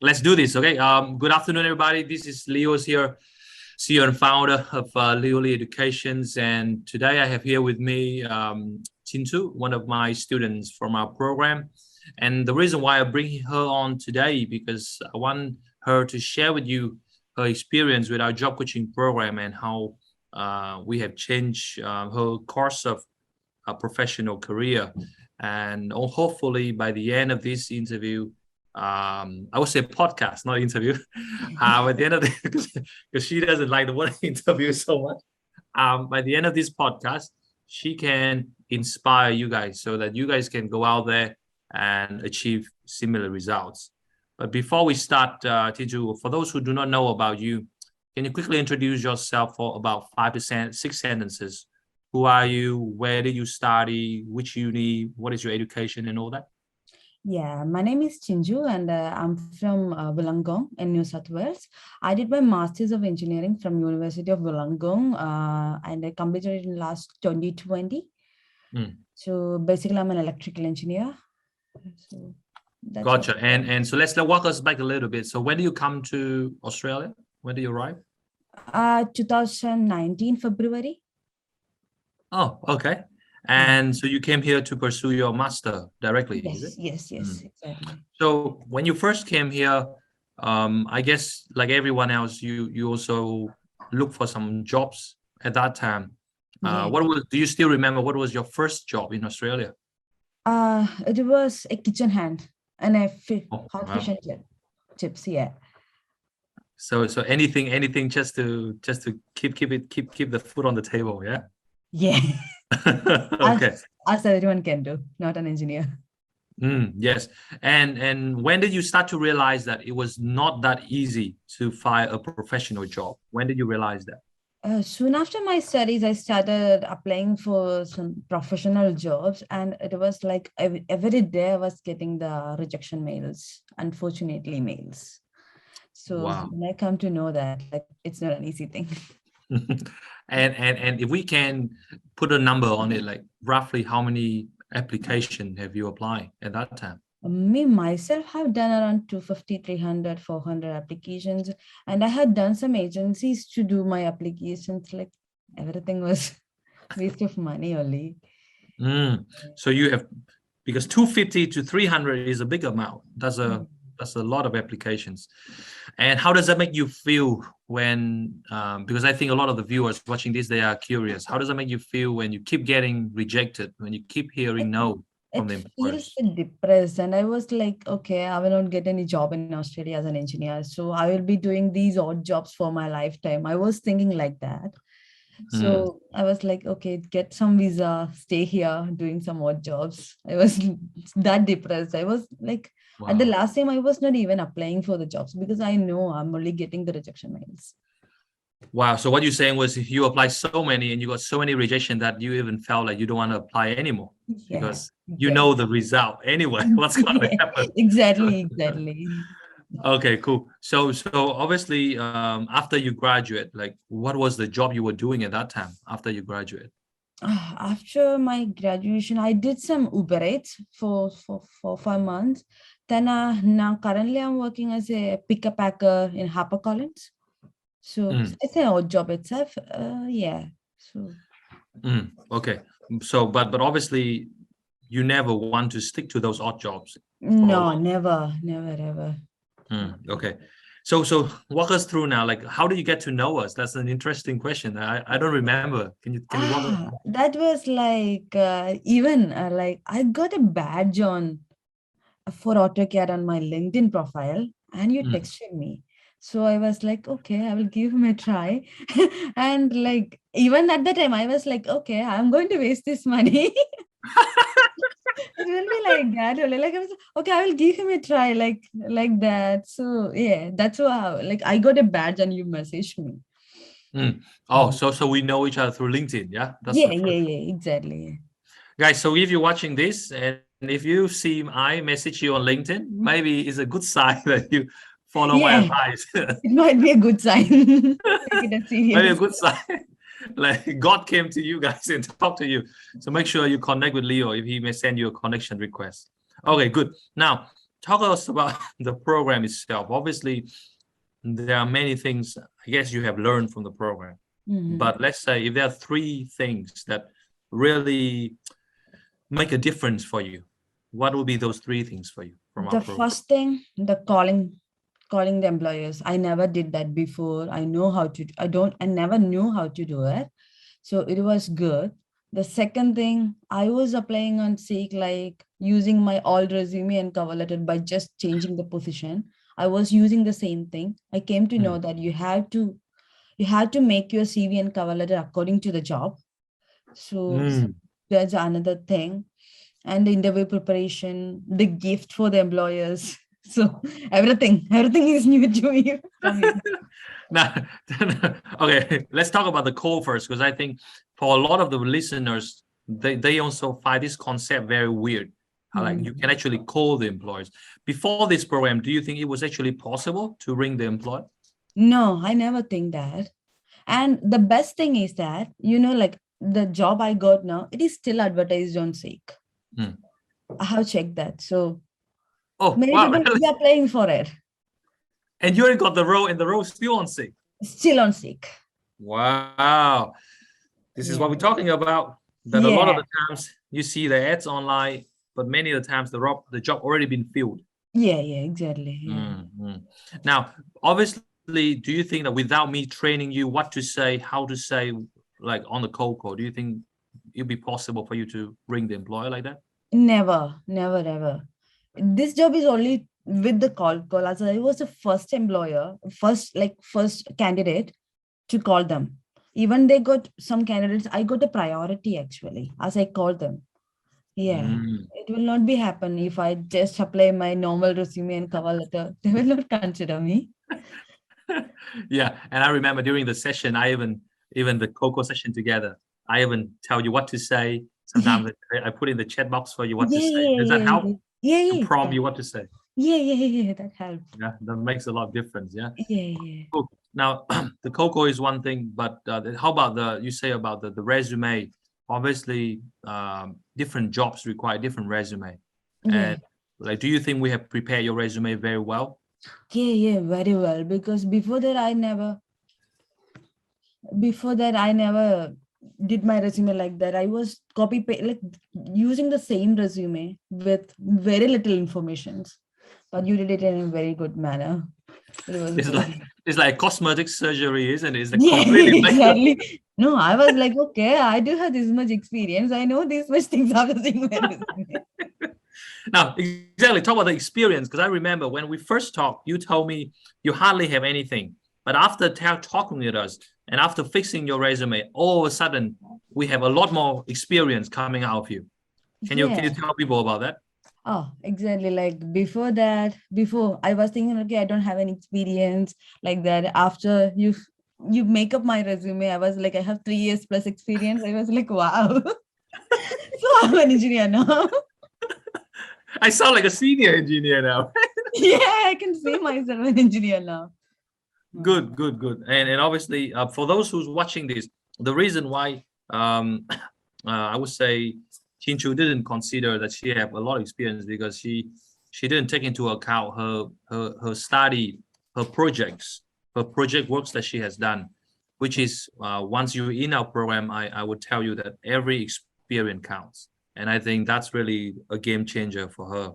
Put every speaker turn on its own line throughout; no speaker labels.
let's do this. Okay. Good afternoon, everybody. This is Leo's here, CEO and founder of Leo Educations. And today I have here with me 𝗔𝗡𝗚𝗜𝗓, one of my students from our program. And the reason why I bring her on today, because I want her to share with you her experience with our job coaching program and how we have changed her course of a professional career. And hopefully by the end of this interview, I would say podcast, not interview. At the end of the, because she doesn't like the word interview so much. By the end of this podcast, she can inspire you guys so that you guys can go out there and achieve similar results. But before we start, 𝗔𝗡𝗚𝗜𝗓, for those who do not know about you, can you quickly introduce yourself for about 6 sentences? Who are you? Where did you study? Which uni? What is your education and all that?
Yeah, my name is 𝗔𝗡𝗚𝗓 and I'm from Wollongong in New South Wales. I did my Masters of Engineering from University of Wollongong and I completed it in last 2020. So basically I'm an electrical engineer. So that's
gotcha. And so let's walk us back a little bit. So when do you come to Australia? When do you arrive?
2019 February.
Oh, okay. And so you came here to pursue your master directly,
yes,
is it?
Yes, exactly.
So when you first came here, I guess like everyone else, you also look for some jobs at that time. Do you still remember what was your first job in Australia?
It was a kitchen hand and a hot fish and chips, yeah.
So anything just to keep the food on the table, yeah?
Yeah.
Okay.
As everyone can do, not an engineer.
Yes. And when did you start to realize that it was not that easy to find a professional job? When did you realize that?
Soon after my studies, I started applying for some professional jobs, and it was like every day I was getting the rejection mails, unfortunately mails. So when I come to know that, like, it's not an easy thing.
And if we can put a number on it, like roughly how many applications have you applied at that time?
Me myself have done around 250, 300, 400 applications, and I had done some agencies to do my applications. Like everything was waste of money only.
So you have, because 250 to 300 is a big amount. That's a lot of applications. And how does that make you feel when, because I think a lot of the viewers watching this, they are curious. How does that make you feel when you keep getting rejected, when you keep hearing no from the employers?
It feels depressed. And I was like, okay, I will not get any job in Australia as an engineer. So I will be doing these odd jobs for my lifetime. I was thinking like that. So I was like, okay, get some visa, stay here, doing some odd jobs. I was that depressed. I was like, at the last time I was not even applying for the jobs because I know I'm only getting the rejection mails.
Wow. So what you're saying was you applied so many and you got so many rejection that you even felt like you don't want to apply anymore because you know the result anyway. What's going to happen?
Exactly.
Okay, cool. So obviously, after you graduate, like what was the job you were doing at that time after you graduate?
After my graduation, I did some Uber Eats for 5 months. Then now currently I'm working as a picker packer in HarperCollins. So it's an odd job itself. Yeah. So.
Okay. So, but obviously, you never want to stick to those odd jobs.
No, never, ever.
Okay. So walk us through now, like how do you get to know us? That's an interesting question. I don't remember. Can you walk us through?
That was like like I got a badge on for AutoCAD on my LinkedIn profile and you texted me. So I was like, okay, I will give him a try. And like even at the time I was like, okay, I'm going to waste this money. It will be like that. Like I was okay, I will give him a try, like that. So yeah, that's how like I got a badge and you messaged me.
Oh, so we know each other through LinkedIn, yeah?
Yeah, exactly.
Guys, so if you're watching this and if you see I message you on LinkedIn, maybe it's a good sign that you follow my advice.
It might be a good sign.
Maybe a good sign. Like God came to you guys and talked to you. So make sure you connect with Leo if he may send you a connection request. Okay, good. Now, talk to us about the program itself. Obviously, there are many things I guess you have learned from the program. But let's say if there are three things that really make a difference for you, what will be those three things for you from our program?
The first thing, the calling the employers. I never did that before. I never knew how to do it. So it was good. The second thing, I was applying on Seek, like using my old resume and cover letter by just changing the position. I was using the same thing. I came to know that you have to make your CV and cover letter according to the job. So that's another thing. And the interview preparation, the gift for the employers. So everything is new to me.
Now, okay, let's talk about the call first, because I think for a lot of the listeners, they also find this concept very weird. Like you can actually call the employers. Before this program, do you think it was actually possible to ring the employer?
No, I never think that. And the best thing is that, like the job I got now, it is still advertised on Seek. I have checked that. So many people are playing for it.
And you already got the role, and the role still on Seek.
Still on Seek.
Wow. This is what we're talking about. That a lot of the times you see the ads online, but many of the times the job already been filled.
Yeah, exactly.
Now, obviously, do you think that without me training you what to say, how to say, like on the cold call, do you think it'd be possible for you to ring the employer like that?
Never, ever. This job is only with the call. As I was the first employer, first candidate to call them. Even they got some candidates, I got a priority actually, as I called them. It will not be happen if I just apply my normal resume and cover letter. They will not consider me.
Yeah, and I remember during the session, I even the COCO session together, I even tell you what to say. Sometimes I put in the chat box for you what to say. Does that help? To prompt you what to say.
That helps.
Yeah, that makes a lot of difference. Yeah.
Cool.
Now, the COCO is one thing, but how about the resume? Obviously, different jobs require different resume. And like, do you think we have prepared your resume very well?
Yeah, very well. Because before that, I never did my resume like that. I was copy paste, like using the same resume with very little information. But you did it in a very good manner.
It's like cosmetic surgery, isn't it? It's like
exactly. No, I was like, okay, I do have this much experience. I know these much things after seeing my resume.
Now, exactly, talk about the experience, because I remember when we first talked, you told me you hardly have anything. But after talking with us and after fixing your resume, all of a sudden, we have a lot more experience coming out of you. Can you tell people about that?
Oh, exactly. Like before I was thinking, okay, I don't have any experience like that. After you make up my resume, I was like, I have 3 years plus experience. I was like, wow. So I'm an engineer now.
I sound like a senior engineer now.
Yeah, I can see myself an engineer now.
Good. And obviously, for those who's watching this, the reason why I would say 𝗔𝗡 didn't consider that she have a lot of experience, because she didn't take into account her study, her project works that she has done, which is once you're in our program, I would tell you that every experience counts. And I think that's really a game changer for her.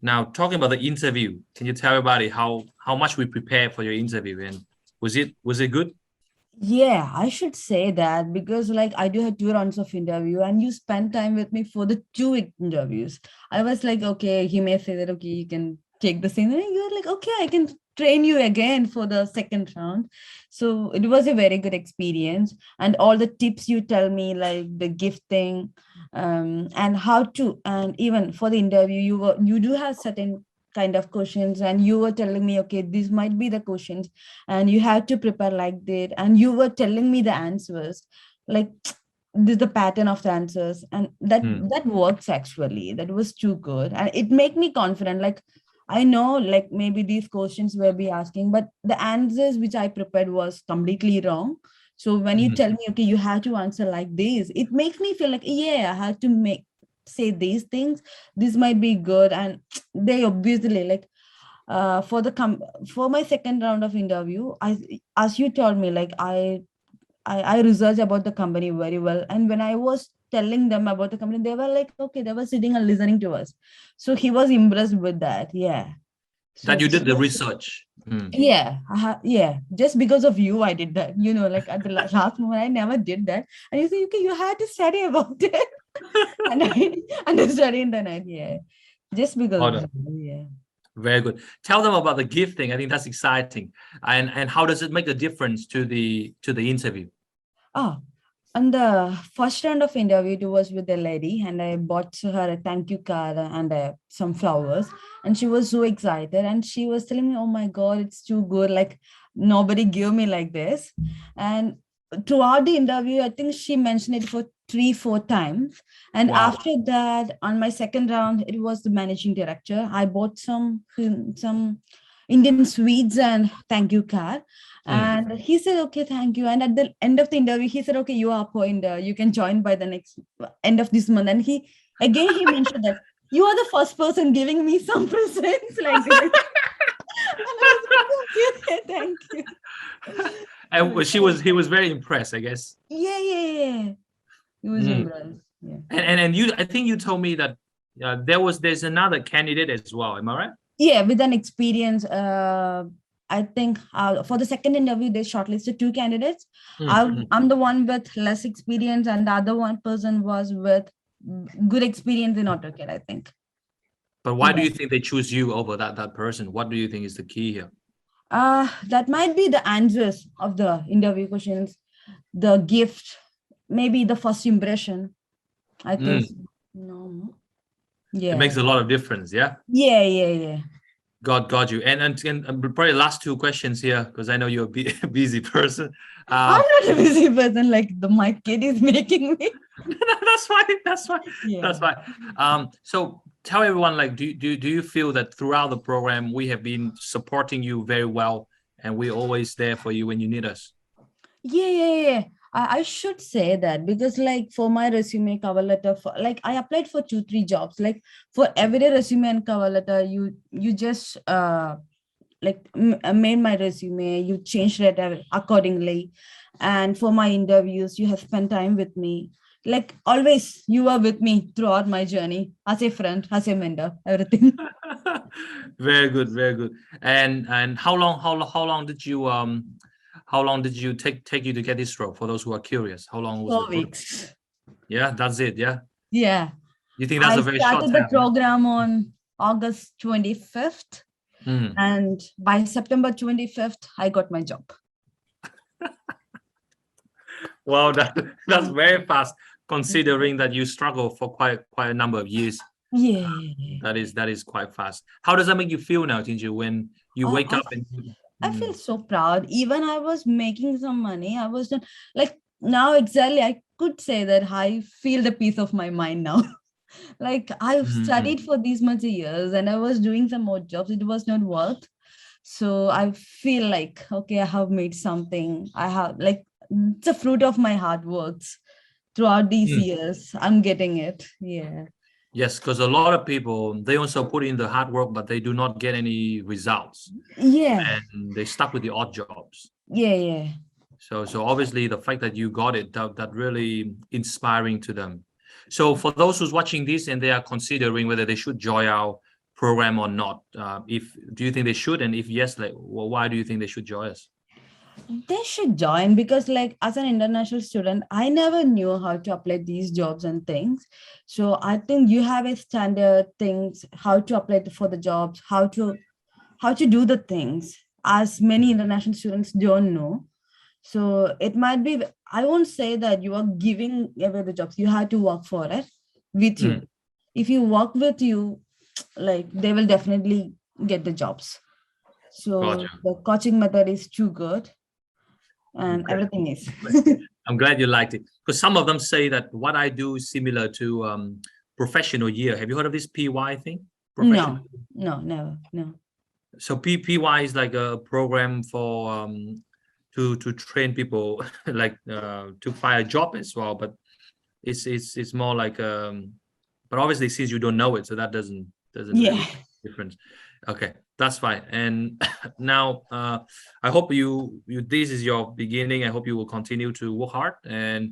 Now, talking about the interview, can you tell everybody how much we prepared for your interview, and was it good?
Yeah, I should say that, because like I do have 2 rounds of interview and you spend time with me for the 2 interviews. I was like, okay, he may say that, okay, you can take the same. And you're like, okay, I can train you again for the second round. So it was a very good experience. And all the tips you tell me, like the gifting and how to, and even for the interview, you do have certain kind of questions, and you were telling me, okay, these might be the questions and you have to prepare like that, and you were telling me the answers, like this is the pattern of the answers, and that works actually. That was too good, and it made me confident. Like I know, like maybe these questions will be asking, but the answers which I prepared was completely wrong. So when you tell me, okay, you have to answer like this, it makes me feel like, yeah, I have to say these things, this might be good. And they obviously like, for my second round of interview, as you told me, like I researched about the company very well. And when I was telling them about the company, they were like, okay, they were sitting and listening to us. So he was impressed with that. Yeah. So
That you did the research.
yeah, yeah. Just because of you, I did that. You know, like at the last moment, I never did that. And you say, okay, you had to study about it. and I studied in the night. Yeah. Just because of you, yeah.
Very good. Tell them about the gifting. I think that's exciting. And how does it make a difference to the interview?
And the first round of interview, it was with a lady, and I bought her a thank you card and some flowers, and she was so excited, and she was telling me, oh my God, it's too good. Like nobody gave me like this. And throughout the interview, I think she mentioned it for 3-4 times. And after that, on my second round, it was the managing director. I bought some Indian sweets and thank you card. And he said, okay, thank you. And at the end of the interview, he said, okay, you are appointed. You can join by the next end of this month. And he mentioned that you are the first person giving me some presents like this. And I was like, okay, thank you.
And he was very impressed, I guess.
Yeah. He was impressed. Yeah.
And you, I think you told me that there's another candidate as well. Am I right?
Yeah, with an experience. I think for the second interview, they shortlisted 2 candidates. I'm the one with less experience, and the other one person was with good experience in AutoCAD, I think.
But why do you think they choose you over that person? What do you think is the key here?
That might be the answers of the interview questions, the gift, maybe the first impression. I think no. Yeah.
It makes a lot of difference, yeah?
Yeah.
Got you. And probably last 2 questions here, because I know you're a busy person.
I'm not a busy person. Like my kid is making me.
That's fine. Yeah. That's fine. So tell everyone, like, do you feel that throughout the program we have been supporting you very well, and we're always there for you when you need us?
Yeah. I should say that, because like for my resume cover letter, like I applied for 2-3 jobs. Like for every resume and cover letter, you just made my resume, you changed it accordingly. And for my interviews, you have spent time with me. Like always, you are with me throughout my journey, as a friend, as a mentor, everything.
Very good. And how long did you take you to get this role? For those who are curious, how long was
4
it?
weeks.
Yeah, that's it. Yeah. You think that's a very short time? I
started the program on August 25th. And by September 25th, I got my job.
Wow, that's very fast, considering that you struggled for quite a number of years.
Yeah.
That is quite fast. How does that make you feel now, Qian-Chu, when you wake up and...
I feel so proud. Even I was making some money. I was not like now exactly. I could say that I feel the peace of my mind now. Like I've studied for these much years, and I was doing some more jobs. It was not work. So I feel like, okay, I have made something. I have like, it's a fruit of my hard works throughout these years. I'm getting it. Yeah.
Yes, because a lot of people, they also put in the hard work, but they do not get any results.
Yeah.
And they stuck with the odd jobs.
Yeah.
So obviously the fact that you got it, that really inspiring to them. So for those who's watching this and they are considering whether they should join our program or not, do you think they should? And if yes, like, well, why do you think they should join us?
They should join, because like as an international student, I never knew how to apply these jobs and things. So I think you have a standard things, how to apply for the jobs, how to do the things, as many international students don't know. So it might be, I won't say that you are giving away the jobs. You have to work for it with you. If you work with you, like they will definitely get the jobs. So the coaching method is too good. And everything is.
I'm glad you liked it, because some of them say that what I do is similar to professional year. Have you heard of this PY thing?
No, never. No.
So PY is like a program for to train people like to find a job as well, but it's more like but obviously since you don't know it, so that doesn't really
Yeah.
make a difference. Okay, that's fine. And now I hope you this is your beginning. I hope you will continue to work hard and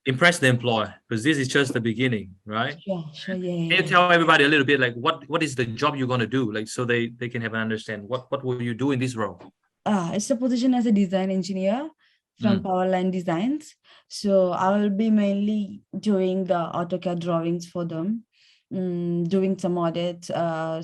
impress the employer, because this is just the beginning, right?
Sure.
Can you tell everybody a little bit like what is the job you're going to do, like so they can have an understand what will you do in this role?
It's a position as a design engineer from Powerline Designs. So I will be mainly doing the AutoCAD drawings for them, doing some audits,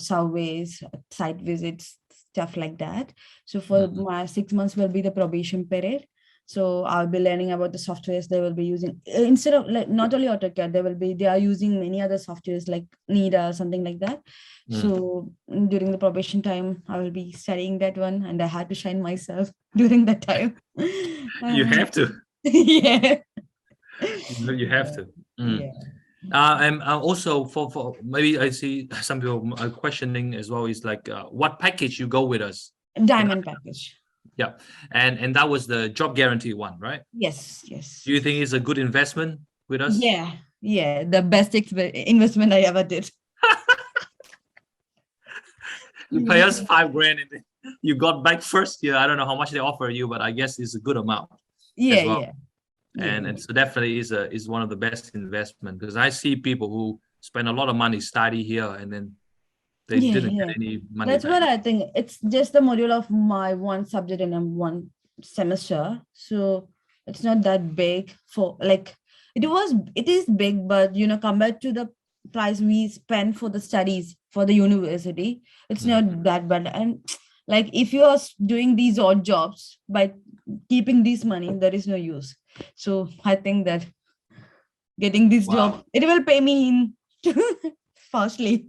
surveys, site visits, stuff like that. So for my 6 months will be the probation period. So I'll be learning about the softwares they will be using. Instead of like not only AutoCAD, they are using many other softwares like 𝗓𝗓, something like that. So during the probation time, I will be studying that one, and I had to shine myself during that time.
You have to.
Yeah.
You have to.
Yeah.
And also for maybe I see some people are questioning as well is like what package you go with us?
Diamond package.
Yeah, and that was the job guarantee one, right?
Yes.
Do you think it's a good investment with us?
Yeah, the best investment I ever did.
You pay us $5,000 and you got back first year. I don't know how much they offer you, but I guess it's a good amount.
Yeah.
And so definitely is one of the best investment, because I see people who spend a lot of money study here and then they didn't get any money.
That's what I think. It's just the module of my one subject in a one semester, so it's not that big for like it is big, but compared to the price we spend for the studies for the university, it's not that bad. And like if you are doing these odd jobs by keeping this money, there is no use. So I think that getting this job, it will pay me in fastly.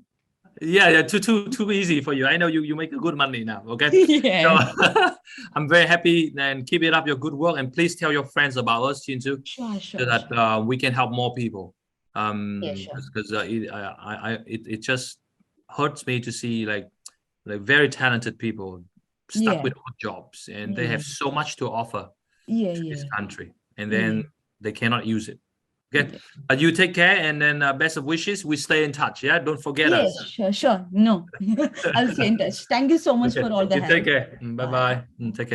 Yeah, too easy for you. I know you make a good money now. Okay.
Yeah.
So, I'm very happy, and keep it up your good work, and please tell your friends about us, 𝗔𝗡𝗠, so that we can help more people. Because it just hurts me to see like very talented people stuck with odd jobs, and they have so much to offer to this country, and then they cannot use it. Okay, but you take care, and then best of wishes. We stay in touch. Yeah, don't forget us.
Sure. No, I'll stay in touch. Thank you so much for all the help.
Take care. Bye. Take care.